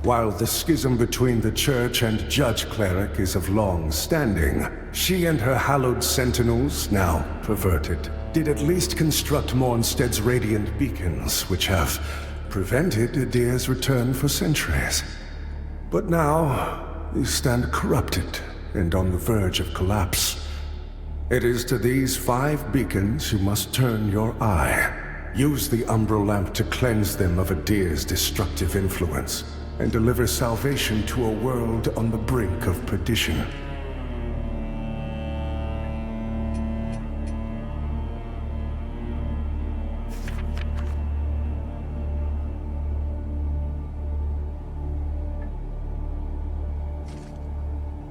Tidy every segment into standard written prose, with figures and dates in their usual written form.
While the schism between the Church and Judge Cleric is of long standing, she and her hallowed sentinels, now perverted, did at least construct Mornstead's radiant beacons, which have prevented Adir's return for centuries. But now, you stand corrupted and on the verge of collapse. It is to these 5 beacons you must turn your eye. Use the Umbral Lamp to cleanse them of Adir's destructive influence, and deliver salvation to a world on the brink of perdition.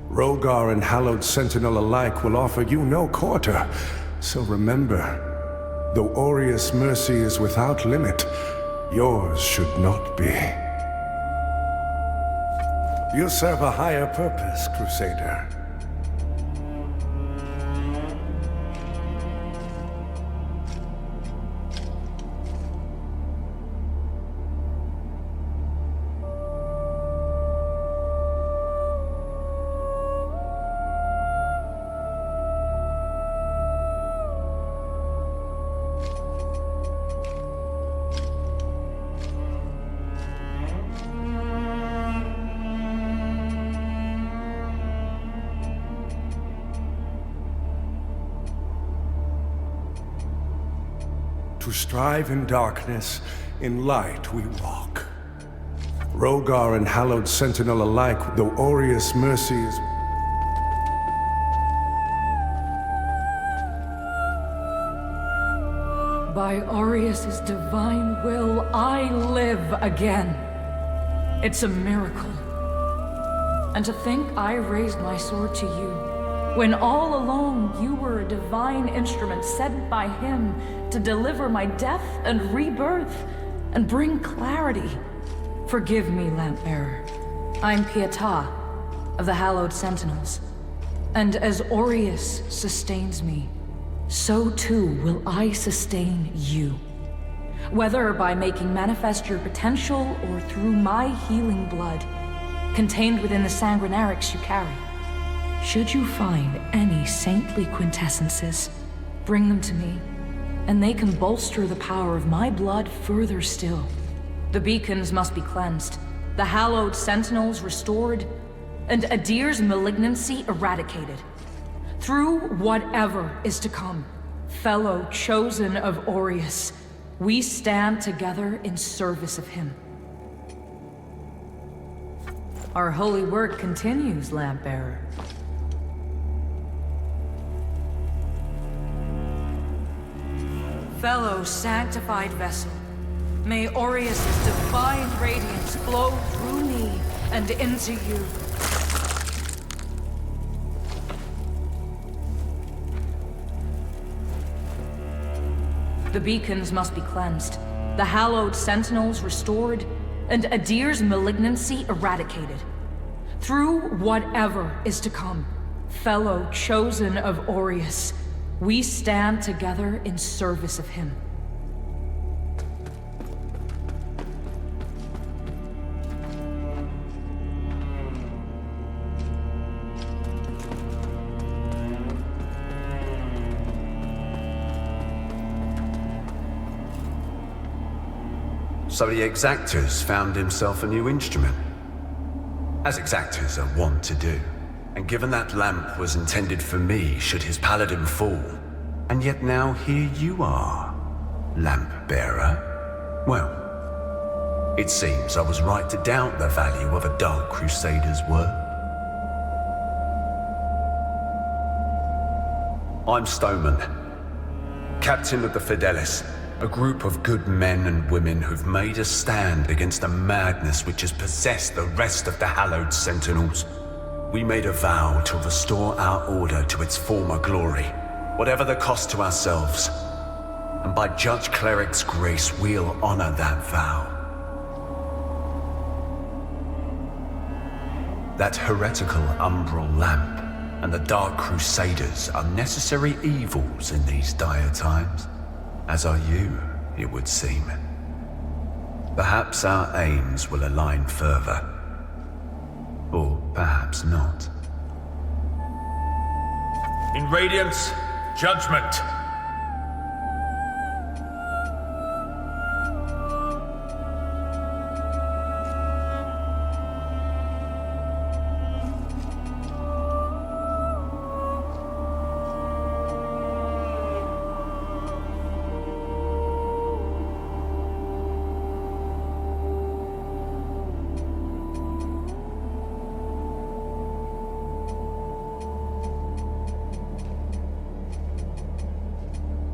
Rogar and Hallowed Sentinel alike will offer you no quarter, so remember, though Aureus' mercy is without limit, yours should not be. You serve a higher purpose, Crusader. To strive in darkness, in light we walk. Rogar and Hallowed Sentinel alike, though Aureus' mercy is... By Aureus' divine will, I live again. It's a miracle. And to think I raised my sword to you, when all along you were a divine instrument sent by him to deliver my death and rebirth and bring clarity. Forgive me, Lampbearer. I'm Pietà of the Hallowed Sentinels. And as Aureus sustains me, so too will I sustain you. Whether by making manifest your potential or through my healing blood, contained within the sanguinarics you carry. Should you find any saintly quintessences, bring them to me, and they can bolster the power of my blood further still. The beacons must be cleansed, the hallowed sentinels restored, and Adir's malignancy eradicated. Through whatever is to come, fellow chosen of Aureus, we stand together in service of him. Our holy work continues, Lampbearer. Fellow sanctified vessel, may Aureus' divine radiance flow through me and into you. The beacons must be cleansed, the hallowed sentinels restored, and Adir's malignancy eradicated. Through whatever is to come, fellow chosen of Aureus, we stand together in service of him. So the Exactors found himself a new instrument, as Exactors are wont to do. And given that lamp was intended for me should his paladin fall, and yet now here you are, Lamp-bearer. Well, it seems I was right to doubt the value of a Dark Crusader's word. I'm Stoneman, captain of the Fidelis, a group of good men and women who've made a stand against the madness which has possessed the rest of the Hallowed Sentinels. We made a vow to restore our order to its former glory, whatever the cost to ourselves. And by Judge Cleric's grace, we'll honor that vow. That heretical umbral lamp and the Dark Crusaders are necessary evils in these dire times, as are you, it would seem. Perhaps our aims will align further, perhaps not. In Radiance, judgment!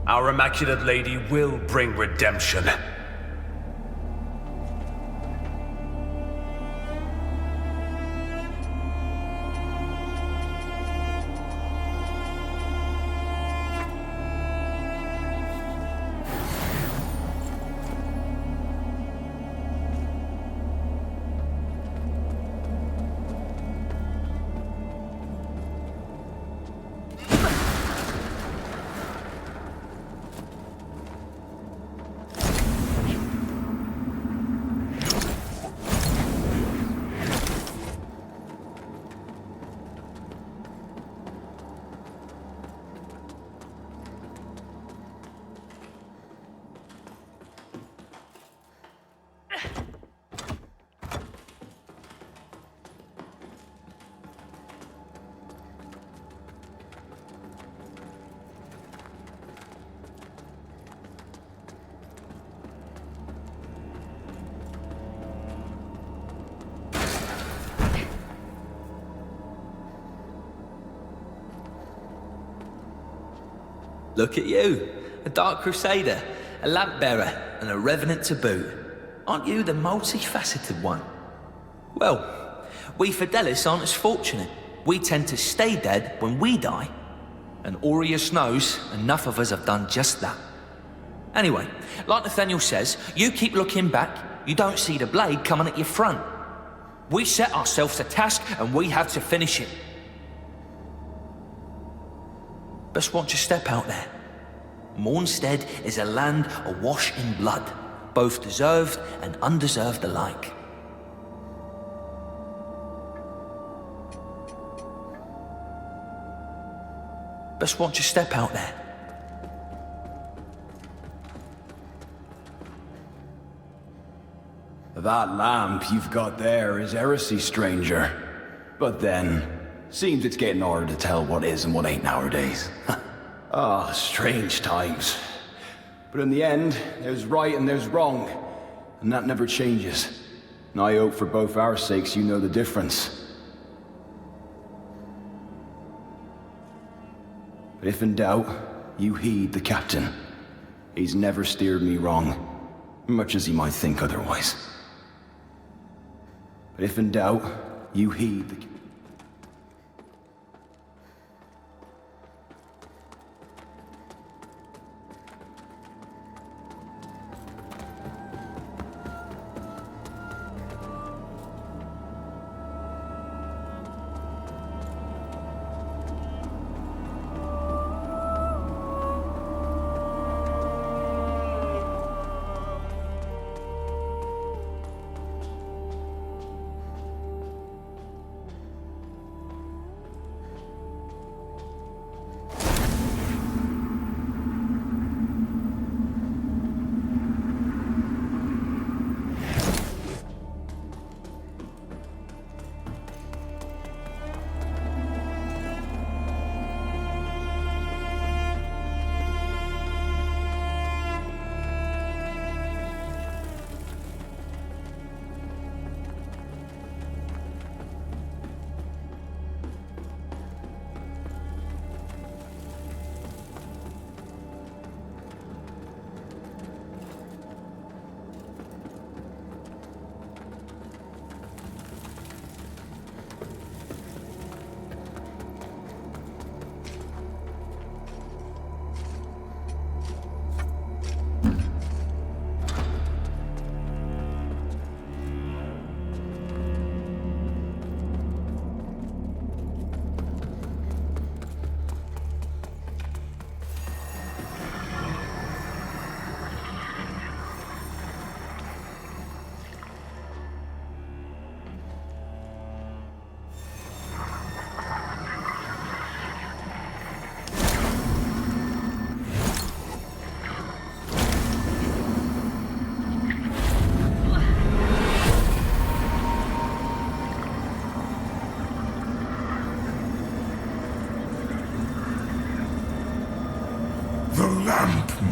Our Immaculate Lady will bring redemption. Look at you, a Dark Crusader, a lamp bearer, and a revenant to boot. Aren't you the multifaceted one? Well, we Fidelis aren't as fortunate. We tend to stay dead when we die. And Aureus knows enough of us have done just that. Anyway, like Nathaniel says, you keep looking back, you don't see the blade coming at your front. We set ourselves a task and we have to finish it. Best watch your step out there. Mornstead is a land awash in blood, both deserved and undeserved alike. Best watch your step out there. That lamp you've got there is heresy, stranger. But then, seems it's getting harder to tell what is and what ain't nowadays. Ah, strange times. But in the end, there's right and there's wrong. And that never changes. And I hope for both our sakes you know the difference. But if in doubt, you heed the captain. He's never steered me wrong, much as he might think otherwise. But if in doubt, you heed the...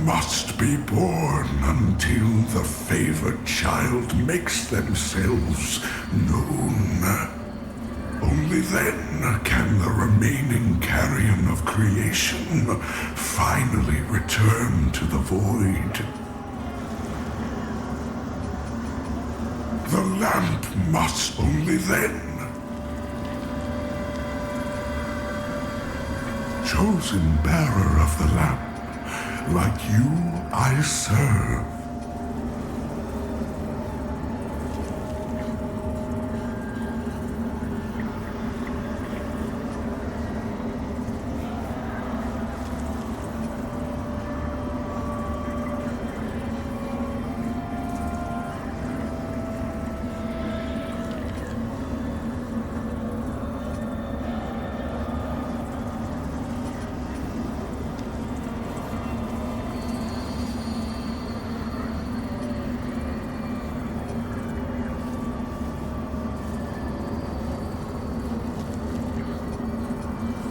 must be born until the favored child makes themselves known. Only then can the remaining carrion of creation finally return to the void. The lamp must only then. Chosen bearer of the lamp, like you I serve.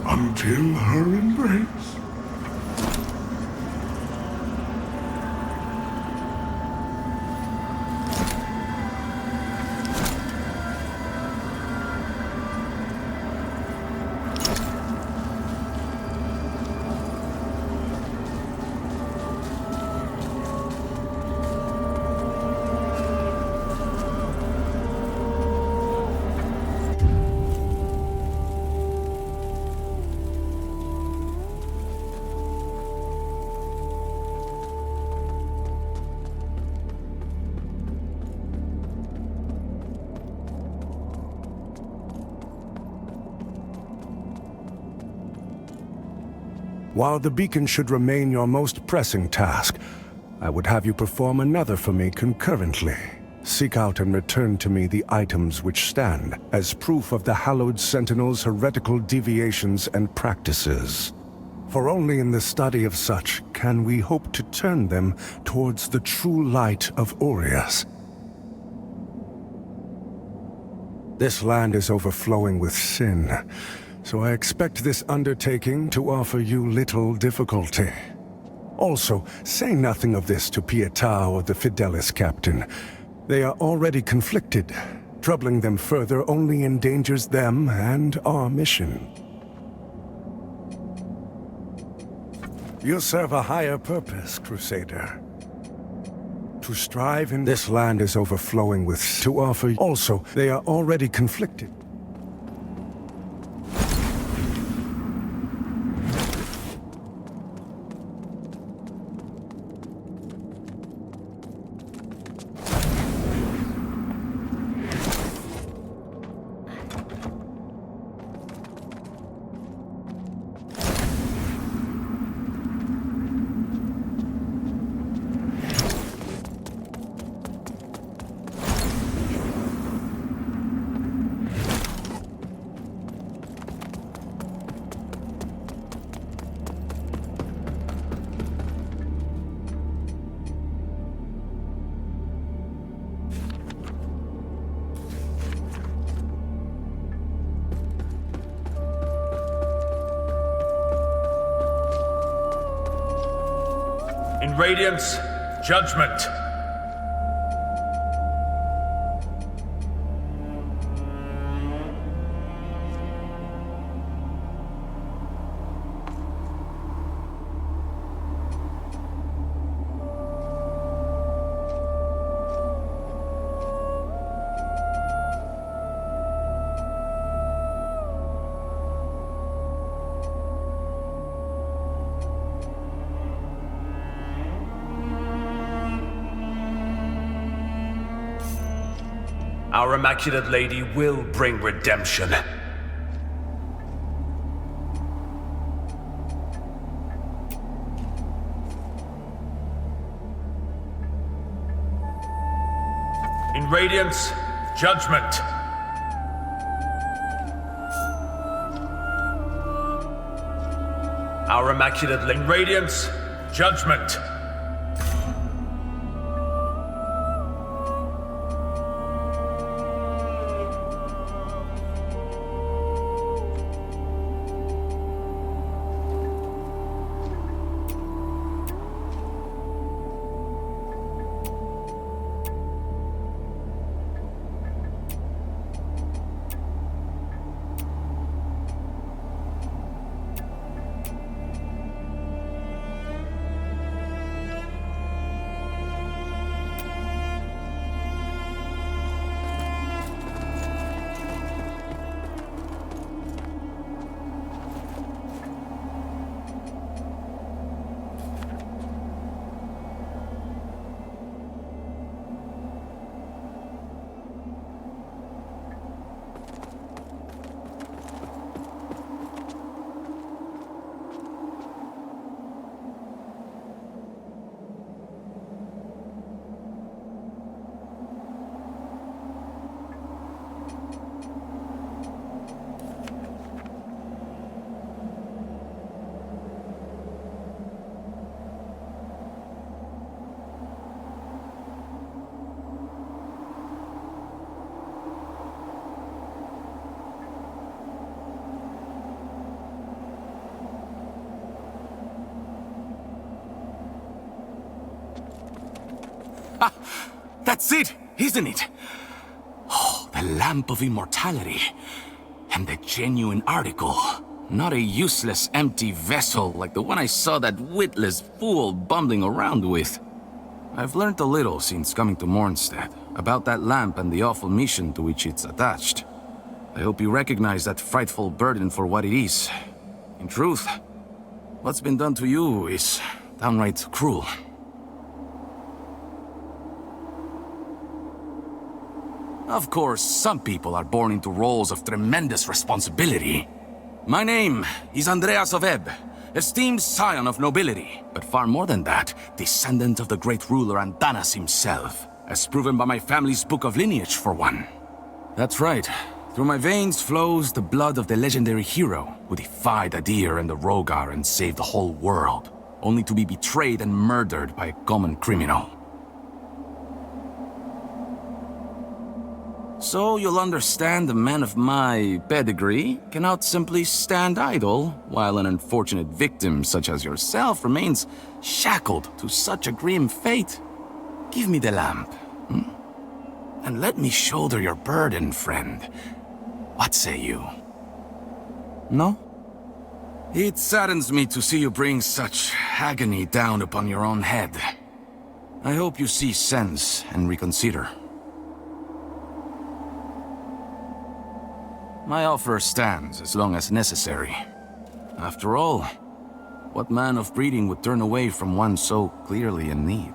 Until her embrace. While the beacon should remain your most pressing task, I would have you perform another for me concurrently. Seek out and return to me the items which stand as proof of the Hallowed Sentinel's heretical deviations and practices. For only in the study of such can we hope to turn them towards the true light of Aureus. This land is overflowing with sin, so I expect this undertaking to offer you little difficulty. Also, say nothing of this to Pietà or the Fidelis captain. They are already conflicted. Troubling them further only endangers them and our mission. You serve a higher purpose, Crusader. To strive in this land is overflowing with to offer. Also, they are already conflicted. In Radiance, judgment. Our Immaculate Lady will bring redemption. In Radiance, judgment. Our Immaculate Lady. In Radiance, judgment. That's it, isn't it? Oh, the Lamp of Immortality. And the genuine article. Not a useless, empty vessel like the one I saw that witless fool bumbling around with. I've learned a little since coming to Mornstead about that lamp and the awful mission to which it's attached. I hope you recognize that frightful burden for what it is. In truth, what's been done to you is downright cruel. Of course, some people are born into roles of tremendous responsibility. My name is Andreas of Ebb, esteemed scion of nobility, but far more than that, descendant of the great ruler Andanas himself, as proven by my family's book of lineage, for one. That's right. Through my veins flows the blood of the legendary hero who defied Adir and the Rogar and saved the whole world, only to be betrayed and murdered by a common criminal. So you'll understand a man of my pedigree cannot simply stand idle, while an unfortunate victim such as yourself remains shackled to such a grim fate. Give me the lamp, and let me shoulder your burden, friend. What say you? No? It saddens me to see you bring such agony down upon your own head. I hope you see sense and reconsider. My offer stands as long as necessary. After all, what man of breeding would turn away from one so clearly in need?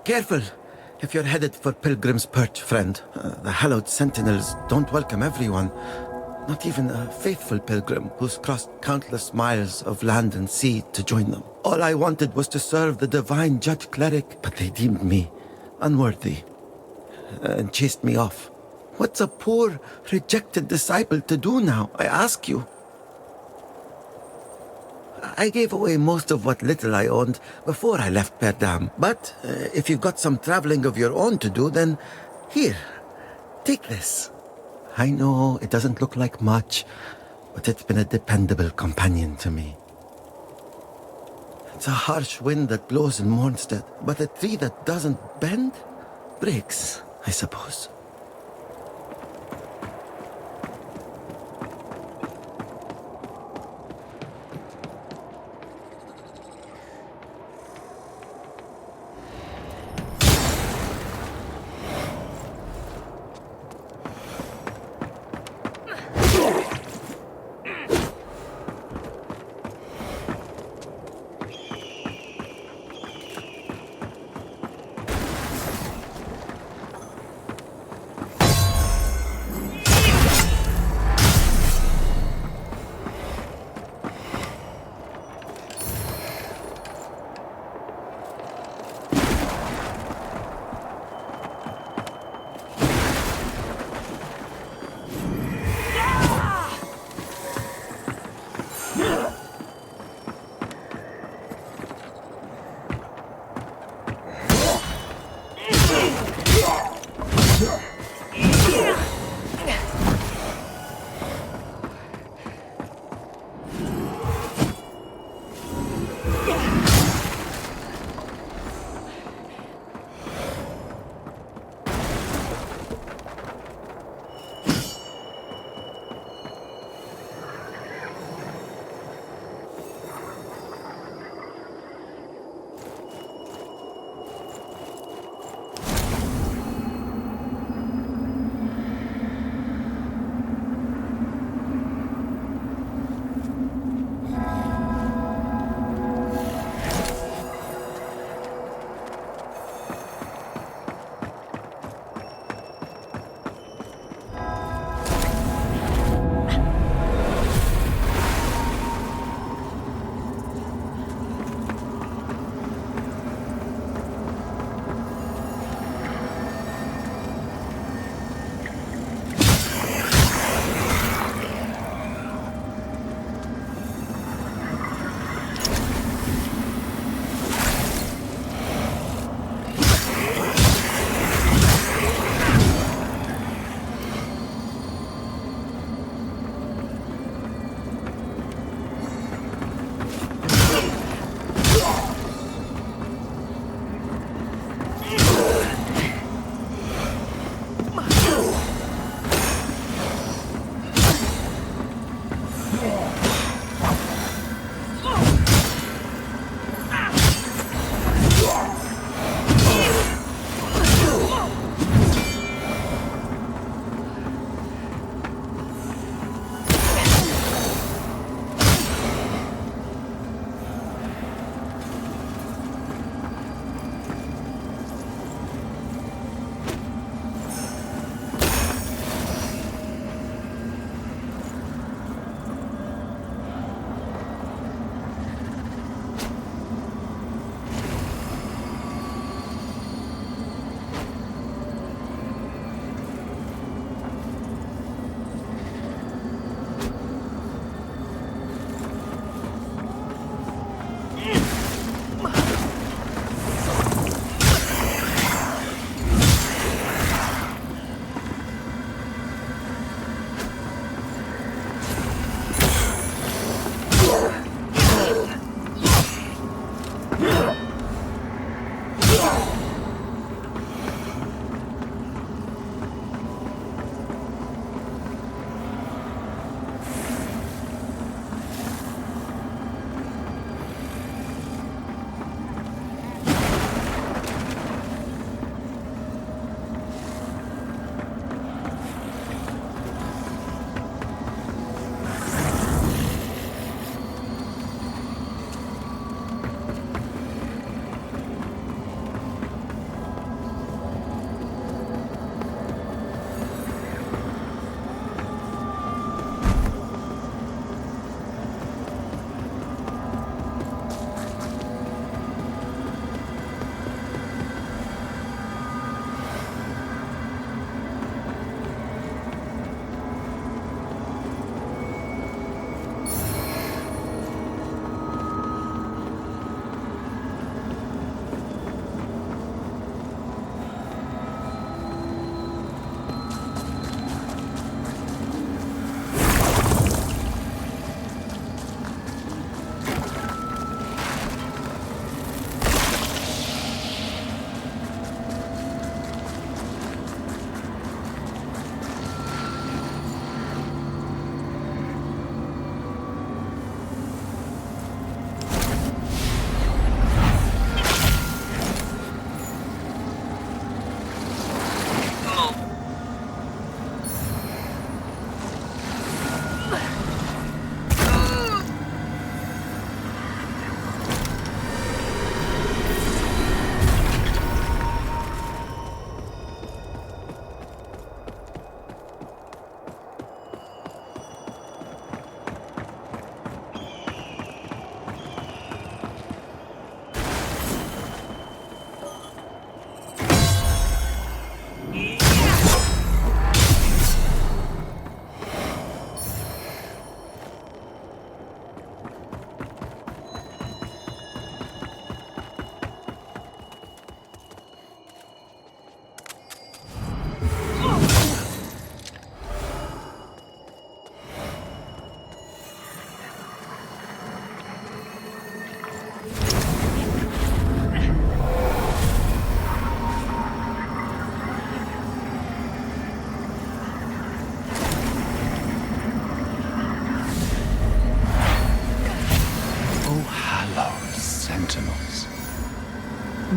Careful, if you're headed for Pilgrim's Perch, friend. The hallowed sentinels don't welcome everyone. Not even a faithful pilgrim who's crossed countless miles of land and sea to join them. All I wanted was to serve the divine judge cleric, but they deemed me unworthy and chased me off. What's a poor, rejected disciple to do now, I ask you? I gave away most of what little I owned before I left Perdam. But if you've got some traveling of your own to do, then here, take this. I know it doesn't look like much, but it's been a dependable companion to me. It's a harsh wind that blows in Mornstead, but a tree that doesn't bend breaks, I suppose.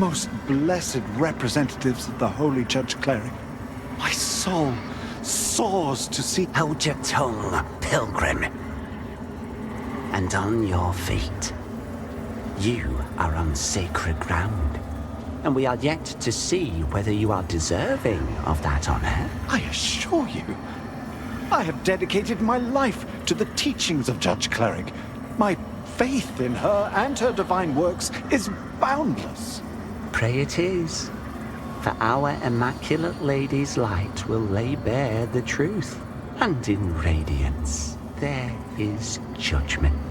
most blessed representatives of the Holy Judge Cleric, my soul soars to see... Hold your tongue, pilgrim. And on your feet. You are on sacred ground, and we are yet to see whether you are deserving of that honor. I assure you, I have dedicated my life to the teachings of Judge Cleric. My faith in her and her divine works is boundless. Pray it is, for our Immaculate Lady's light will lay bare the truth, and in radiance there is judgment.